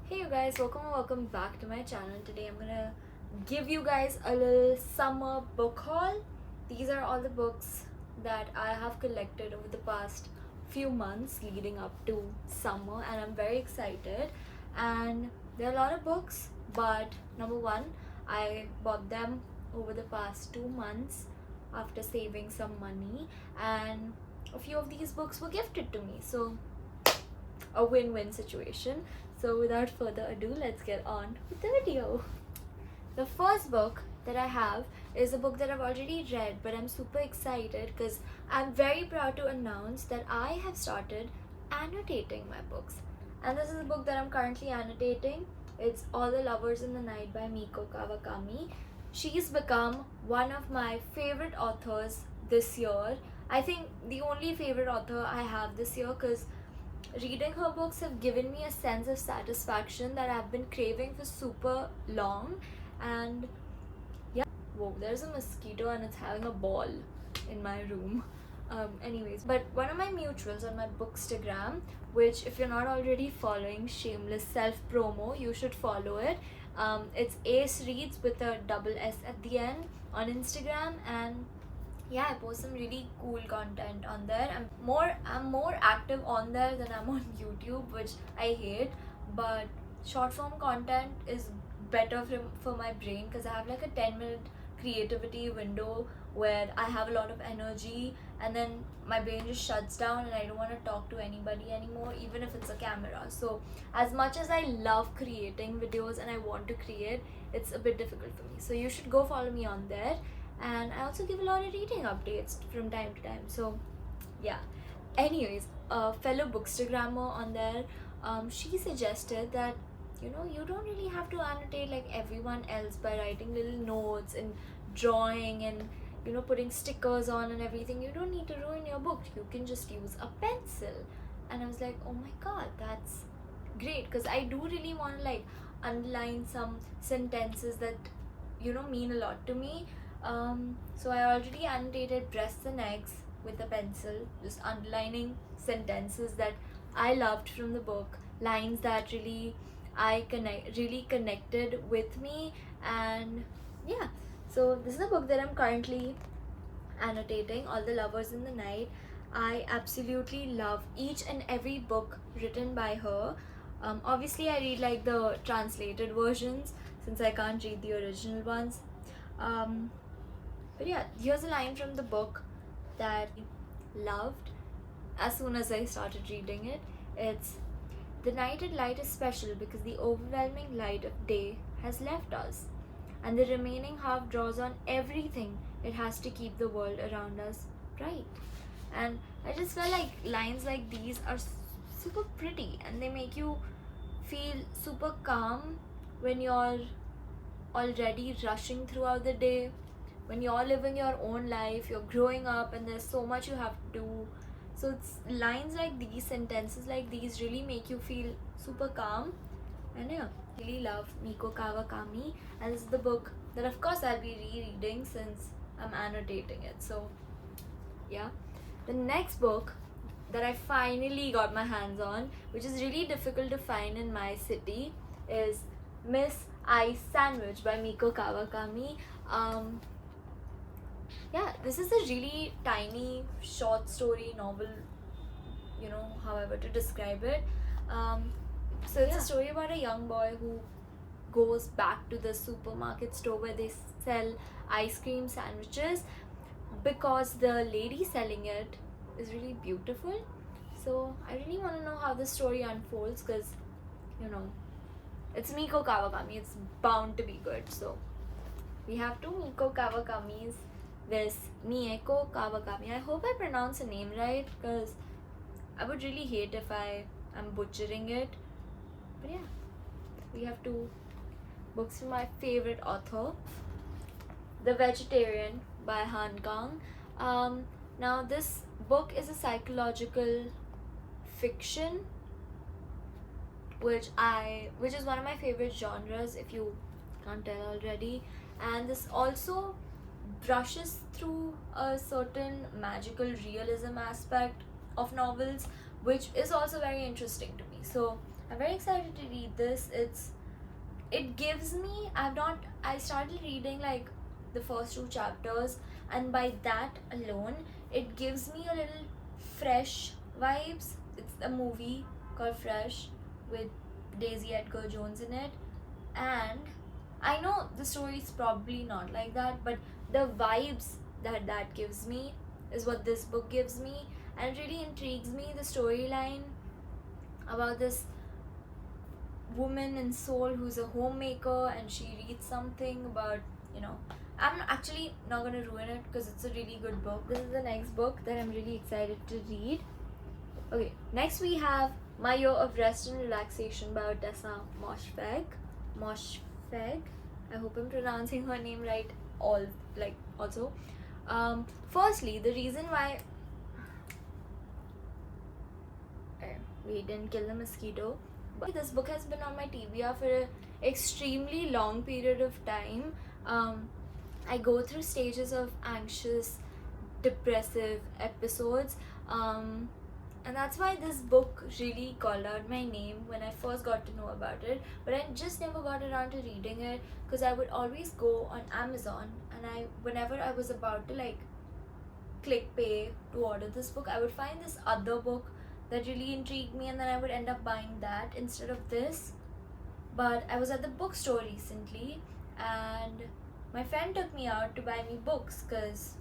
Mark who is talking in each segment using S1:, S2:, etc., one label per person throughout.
S1: Hey you guys, welcome back to my channel. Today I'm gonna give you guys a little summer book haul. These are all the books that I have collected over the past few months leading up to summer, and I'm very excited. And there are a lot of books, but number one, I bought them over the past 2 months after saving some money, and a few of these books were gifted to me. So a win-win situation. So without further ado, let's get on with the video. The first book that I have is a book that I've already read, but I'm super excited because I'm very proud to announce that I have started annotating my books. And this is a book that I'm currently annotating. It's All the Lovers in the Night by Miko Kawakami. She's become one of my favorite authors this year. I think the only favorite author I have this year, because reading her books have given me a sense of satisfaction that I've been craving for super long. And yeah, whoa, there's a mosquito and it's having a ball in my room. Anyways, but one of my mutuals on my Bookstagram, which if you're not already following, shameless self promo, you should follow it. It's Ace Reads with a double S at the end on Instagram, and yeah, I post some really cool content on there. I'm more active on there than I'm on YouTube, which I hate, but short form content is better for my brain because I have like a 10-minute creativity window where I have a lot of energy, and then my brain just shuts down and I don't want to talk to anybody anymore, even if it's a camera. So as much as I love creating videos and I want to create, it's a bit difficult for me. So you should go follow me on there, and I also give a lot of reading updates from time to time. So yeah. Anyways, a fellow bookstagrammer on there, she suggested that you don't really have to annotate like everyone else by writing little notes and drawing and putting stickers on and everything. You don't need to ruin your book. You can just use a pencil. And I was like, oh my god, that's great, because I do really want to like underline some sentences that mean a lot to me. So I already annotated breasts and eggs with a pencil, just underlining sentences that I loved from the book, lines that really connected with me. And yeah, so this is a book that I'm currently annotating, All the Lovers in the Night. I absolutely love each and every book written by her. Obviously, I read like the translated versions since I can't read the original ones. Um, but yeah, here's a line from the book that I loved as soon as I started reading it. It's, "The night at light is special because the overwhelming light of day has left us, and the remaining half draws on everything it has to keep the world around us bright." And I just felt like lines like these are super pretty, and they make you feel super calm when you're already rushing throughout the day, when you're living your own life, you're growing up, and there's so much you have to do. So it's lines like these, sentences like these really make you feel super calm. And yeah, I really love Miko Kawakami, and this is the book that of course I'll be rereading since I'm annotating it. So yeah, the next book that I finally got my hands on, which is really difficult to find in my city, is Miss Ice Sandwich by Miko Kawakami. Yeah, this is a really tiny short story novel, however to describe it. So it's a story about a young boy who goes back to the supermarket store where they sell ice cream sandwiches because the lady selling it is really beautiful. So I really want to know how the story unfolds because, it's Miko Kawakami, it's bound to be good. So we have two Miko Kawakamis. There's Mieko Kawakami. I hope I pronounce her name right because I would really hate if I'm butchering it. But yeah, we have two books from my favorite author, The Vegetarian by Han Kang. Now this book is a psychological fiction, which is one of my favorite genres, if you can't tell already. And this also brushes through a certain magical realism aspect of novels, which is also very interesting to me. So I'm very excited to read this. It gives me, I started reading like the first two chapters, and by that alone it gives me a little Fresh vibes. It's a movie called Fresh with Daisy Edgar Jones in it, and I know the story is probably not like that, but the vibes that gives me is what this book gives me, and it really intrigues me. The storyline about this woman in Seoul who's a homemaker, and she reads something about, you know, I'm actually not gonna ruin it because it's a really good book. This is the next book that I'm really excited to read. Okay, next we have My Year of Rest and Relaxation by Ottessa Moshfegh. Moshfegh. I hope I'm pronouncing her name right. Also. Firstly, the reason why we didn't kill the mosquito. But this book has been on my TBR for an extremely long period of time. I go through stages of anxious, depressive episodes, and that's why this book really called out my name when I first got to know about it. But I just never got around to reading it because I would always go on Amazon, and whenever I was about to like click pay to order this book, I would find this other book that really intrigued me, and then I would end up buying that instead of this. But I was at the bookstore recently, and my friend took me out to buy me books because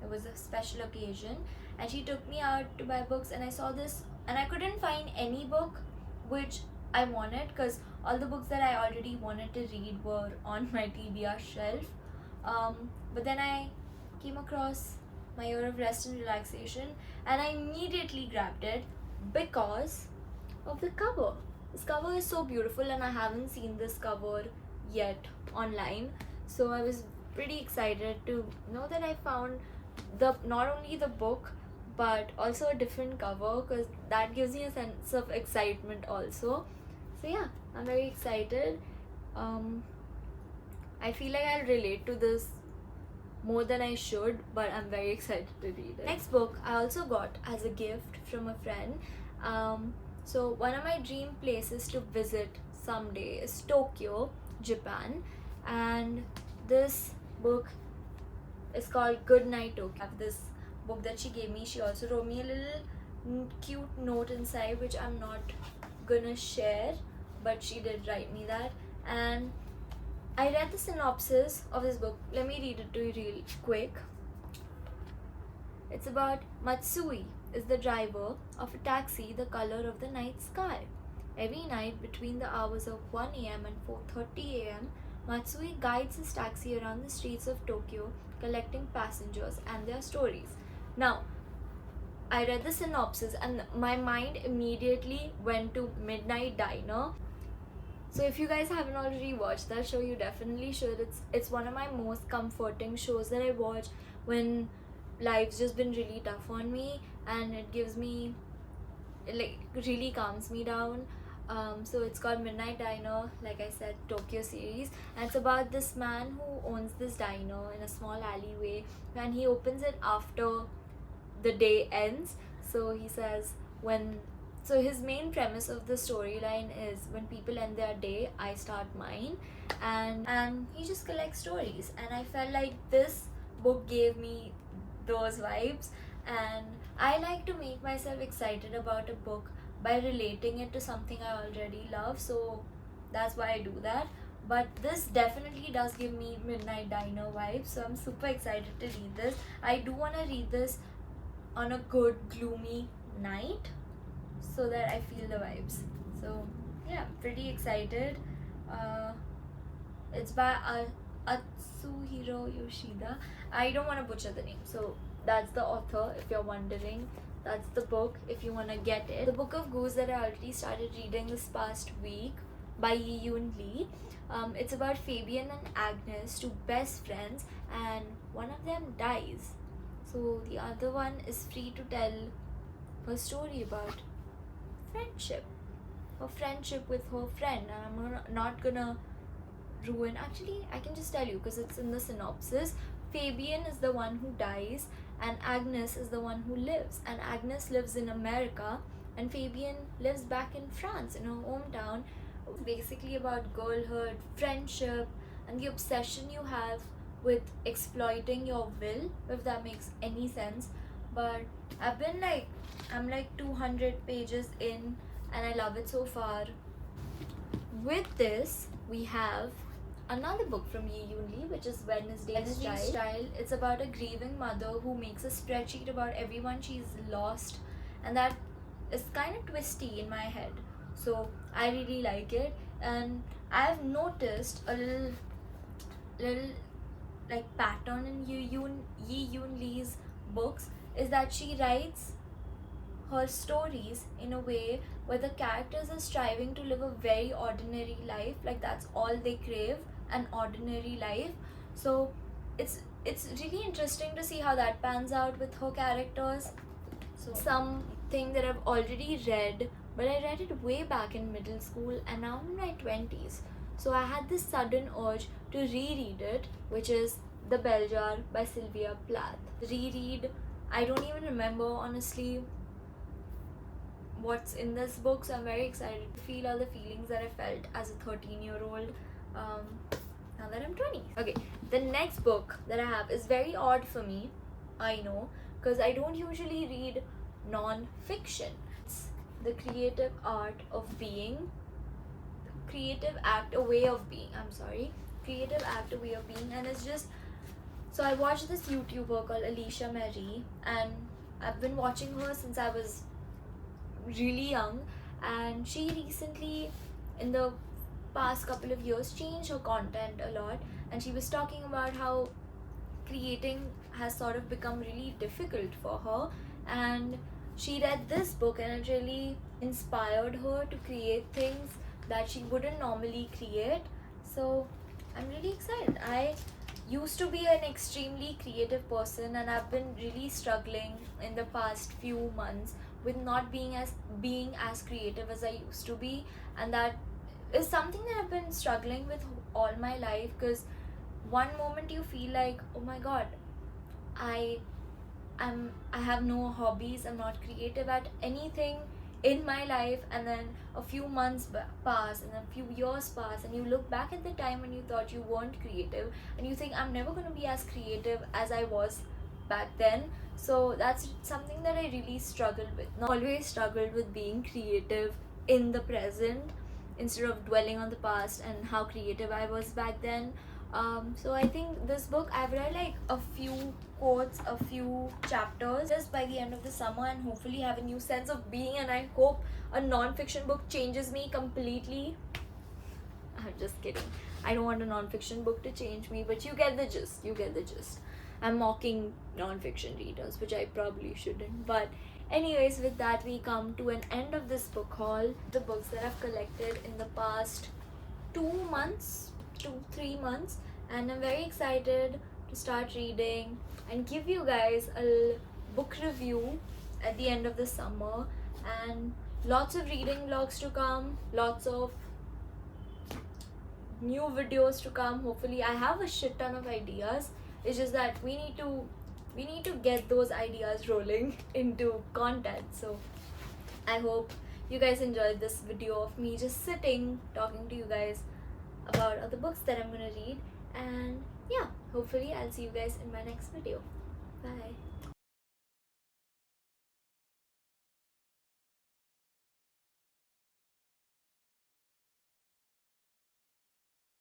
S1: it was a special occasion, and she took me out to buy books, and I saw this, and I couldn't find any book which I wanted because all the books that I already wanted to read were on my TBR shelf. But then I came across My Year of Rest and Relaxation, and I immediately grabbed it because of the cover. This cover is so beautiful, and I haven't seen this cover yet online, so I was pretty excited to know that I found not only the book but also a different cover, because that gives me a sense of excitement also. So yeah, I'm very excited. I feel like I'll relate to this more than I should, but I'm very excited to read it. Next book I also got as a gift from a friend. So one of my dream places to visit someday is Tokyo, Japan, and this book is called Good Night Tokyo. I have this book that she gave me. She also wrote me a little cute note inside, which I'm not gonna share, but she did write me that. And I read the synopsis of this book. Let me read it to you real quick. It's about Matsui is the driver of a taxi the color of the night sky. Every night between the hours of 1 a.m. and 4:30 a.m., Matsui guides his taxi around the streets of Tokyo, collecting passengers and their stories. Now, I read the synopsis and my mind immediately went to Midnight Diner. So if you guys haven't already watched that show, you definitely should. It's one of my most comforting shows that I watch when life's just been really tough on me, and it gives me, like, really calms me down. So it's called Midnight Diner, like I said, Tokyo series, and it's about this man who owns this diner in a small alleyway, and he opens it after the day ends. So he says so his main premise of the storyline is when people end their day, I start mine, and he just collects stories, and I felt like this book gave me those vibes, and I like to make myself excited about a book by relating it to something I already love, so that's why I do that. But this definitely does give me Midnight Diner vibes, so I'm super excited to read this. I do want to read this on a good gloomy night so that I feel the vibes. So yeah, pretty excited. It's by Atsuhiro Yoshida. I don't want to butcher the name, so that's the author if you're wondering. That's the book if you want to get it. The Book of Goose that I already started reading this past week by Yi Yoon Lee. It's about Fabian and Agnes, two best friends, and one of them dies. So the other one is free to tell her story about friendship. Her friendship with her friend, and I'm not gonna ruin. Actually, I can just tell you because it's in the synopsis. Fabian is the one who dies, and Agnes is the one who lives. And Agnes lives in America, and Fabian lives back in France in her hometown. It's basically about girlhood, friendship, and the obsession you have with exploiting your will, if that makes any sense. But I'm like 200 pages in, and I love it so far. With this, we have another book from Yi Yoon Lee, which is Wednesday Style. It's about a grieving mother who makes a spreadsheet about everyone she's lost, and that is kind of twisty in my head. So I really like it, and I've noticed a little like pattern in Yi Yoon Lee's books is that she writes her stories in a way where the characters are striving to live a very ordinary life, like that's all they crave, an ordinary life. So it's really interesting to see how that pans out with her characters. So something that I've already read, but I read it way back in middle school, and now I'm in my 20s. So I had this sudden urge to reread it, which is The Bell Jar by Sylvia Plath. Reread, I don't even remember honestly what's in this book, so I'm very excited to feel all the feelings that I felt as a 13-year-old now that I'm 20. Okay, the next book that I have is very odd for me, I know, because I don't usually read non-fiction. It's The Creative Art of Being, Creative Act, a Way of Being, Creative Act, a Way of Being, and it's just, so I watched this YouTuber called Alicia Marie, and I've been watching her since I was really young, and she recently, in the past couple of years, changed her content a lot, and she was talking about how creating has sort of become really difficult for her, and she read this book and it really inspired her to create things that she wouldn't normally create. So I'm really excited. I used to be an extremely creative person, and I've been really struggling in the past few months with not being as creative as I used to be, and that is something that I've been struggling with all my life, because one moment you feel like, oh my god, I have no hobbies, I'm not creative at anything in my life, and then a few months pass, and then a few years pass, and you look back at the time when you thought you weren't creative, and you think, I'm never going to be as creative as I was back then. So that's something that I really struggled with. Not always struggled with being creative in the present instead of dwelling on the past and how creative I was back then. So I think this book, I've read like a few quotes, a few chapters just by the end of the summer, and hopefully have a new sense of being, and I hope a non-fiction book changes me completely. I'm just kidding. I don't want a non-fiction book to change me, but you get the gist. I'm mocking non-fiction readers, which I probably shouldn't. But anyways, with that, we come to an end of this book haul. The books that I've collected in the past 3 months, and I'm very excited to start reading and give you guys a book review at the end of the summer, and lots of reading vlogs to come, lots of new videos to come. Hopefully, I have a shit ton of ideas. It's just that we need to get those ideas rolling into content. So I hope you guys enjoyed this video of me just sitting talking to you guys about other books that I'm gonna read, and yeah, hopefully I'll see you guys in my next video. Bye.